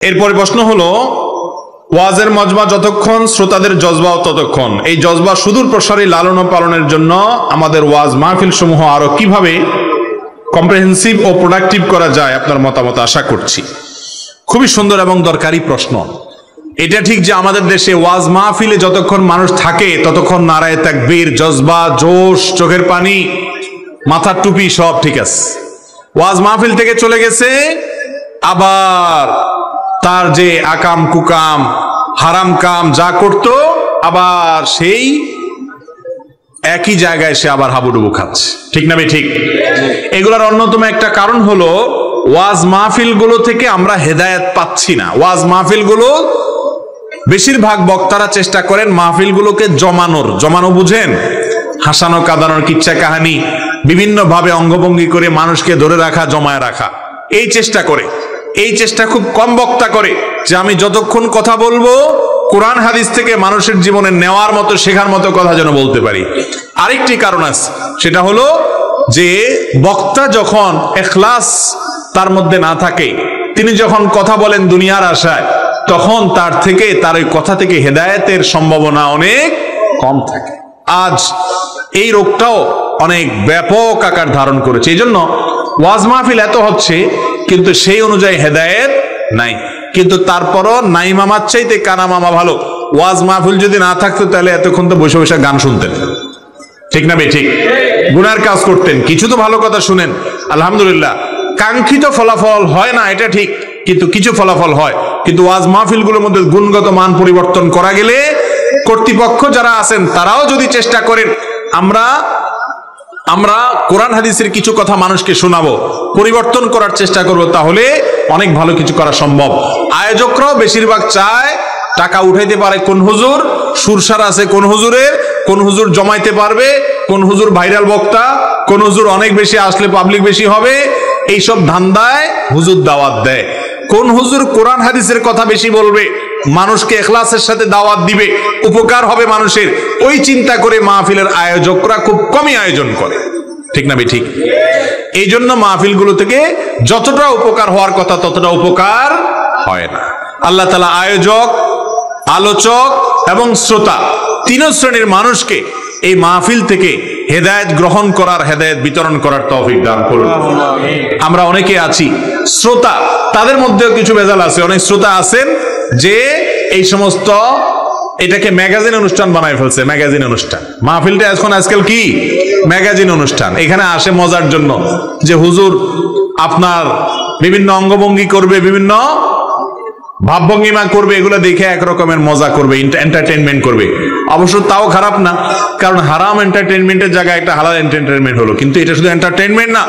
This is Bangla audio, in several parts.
এরপরে প্রশ্ন হলো, ওয়াজের মজমা যতক্ষণ শ্রোতাদের জজবাও ততক্ষণ। এই জজবা সুদূর প্রসারী লালন পালনের জন্য আমাদের ওয়াজ মাহফিল সমূহ আরো কিভাবে কম্প্রিহেন্সিভ ও প্রোডাক্টিভ করা যায় আপনার মতামত আশা করছি। খুবই সুন্দর এবং দরকারি প্রশ্ন। এটা ঠিক যে আমাদের দেশে ওয়াজ মাহফিলে যতক্ষণ মানুষ থাকে ততক্ষণ নারায়ে তাকবীর, জজবা, জোশ, চোখের পানি, মাথার টুপি সব ঠিক আছে। ওয়াজ মাহফিল থেকে চলে গেছে, আবার তার যে আকাম কুকাম হারাম কাম যা করত আবার সেই একই জায়গায় সে আবার হাবুডুবু খাচ্ছে। ঠিক না ভাই? ঠিক। এগুলোর অন্যতম একটা কারণ হলো ওয়াজ মাহফিল গুলো থেকে আমরা হেদায়েত পাচ্ছি না। ওয়াজ মাহফিল গুলো বেশিরভাগ বক্তারা চেষ্টা করেন মাহফিল গুলোকে জমানো বুঝেন, হাসানো কাঁদানোর কিচ্ছা কাহানি বিভিন্ন ভাবে অঙ্গভঙ্গি করে মানুষকে ধরে রাখা, জমায় রাখা, এই চেষ্টা করে। এই চেষ্টা খুব কম বক্তা করে যে আমি যতক্ষণ কথা বলবো কোরআন হাদিস থেকে মানুষের জীবনে নেওয়ার মতো, শেখার মতো কথা যেন বলতে পারি। আরেকটি কারণ আছে, সেটা হলো যে বক্তা যখন ইখলাস তার মধ্যে না থাকে, তিনি যখন কথা বলেন দুনিয়ার আশায়, তখন তার ওই কথা থেকে হেদায়েতের সম্ভাবনা অনেক কম থাকে। আজ এই রোগটাও অনেক ব্যাপক আকার ধারণ করেছে। এই জন্য ওয়াজ মাহফিল এত হচ্ছে কিন্তু সেই অনুযায়ী হেদায়েত নাই। কিন্তু তারপরও নাই মামার চাইতে কানা মামা ভালো। ওয়াজ মাহফিল যদি না থাকতো তাহলে এতক্ষণ তো বসে বসে গান শুনতেন। ঠিক না ভাই? ঠিক। গুনার কাজ করতেন, কিছু তো ভালো কথা শুনেন, আলহামদুলিল্লাহ। কাঙ্ক্ষিত ফলাফল হয় না এটা ঠিক, কিন্তু কিছু ফলাফল হয়। কিন্তু ওয়াজ মাহফিল গুলোর মধ্যে গুণগত মান পরিবর্তন করা গেলে কর্তৃপক্ষ যারা আছেন তারাও যদি চেষ্টা করেন, আমরা কোরআন হাদিসের কিছু কথা মানুষকে শোনাবো, পরিবর্তন করার চেষ্টা করব, তাহলে অনেক ভালো কিছু করা সম্ভব। আয়োজকরাও বেশিরভাগ চায় টাকা উঠাইতে পারে কোন হুজুর, সুরসার আছে কোন হুজুরের, কোন হুজুর জমাইতে পারবে, কোন হুজুর ভাইরাল বক্তা, কোন হুজুর অনেক বেশি আসলে পাবলিক বেশি হবে, এইসব ধান্দায় হুজুর দাওয়াত দেয়। কোন হুজুর কোরআন হাদিসের কথা বেশি বলবে, মানুষকে ইখলাসের সাথে দাওয়াত দিবে, উপকার হবে মানুষের, ওই চিন্তা করে মাহফিলের আয়োজকরা খুব কমই আয়োজন করে। ঠিক না ভাই? ঠিক। এই জন্য মাহফিল গুলো থেকে যতটা উপকার হওয়ার কথা ততটা উপকার হয় না। আল্লাহ তাআলা আয়োজক, আলোচক এবং শ্রোতা তিন শ্রেণীর মানুষকে এই মাহফিল থেকে হেদায়েত গ্রহণ করার, হেদায়েত বিতরণ করার তৌফিক দান করুন। আমরা অনেকে আছি শ্রোতা, তাদের মধ্যেও কিছু ভেজাল আছে। অনেক শ্রোতা আছেন যে এই সমস্ত এটাকে ম্যাগাজিন অনুষ্ঠান বানায় ফেলছে। ম্যাগাজিন অনুষ্ঠান মাহফিলটা এখন আজকাল কি ম্যাগাজিন অনুষ্ঠান। এখানে আসে মজার জন্য যে হুজুর আপনার বিভিন্ন অঙ্গভঙ্গি করবে, বিভিন্ন ভাবভঙ্গিমা করবে, এগুলো দেখে একরকমের মজা করবে, এন্টারটেনমেন্ট করবে। অবশ্য তাও খারাপ না, কারণ হারাম এন্টারটেনমেন্টের জায়গায় একটা হালাল এন্টারটেনমেন্ট হলো। কিন্তু এটা শুধু এন্টারটেনমেন্ট না,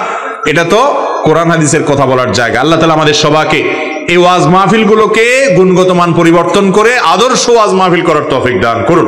এটা তো কোরআন হাদিসের কথা বলার জায়গা। আল্লাহ তাআলা আমাদের সবাইকে এই ওয়াজ মাহফিল গুলোকে গুণগত মান পরিবর্তন করে আদর্শ ওয়াজ মাহফিল করার তৌফিক দান করুন।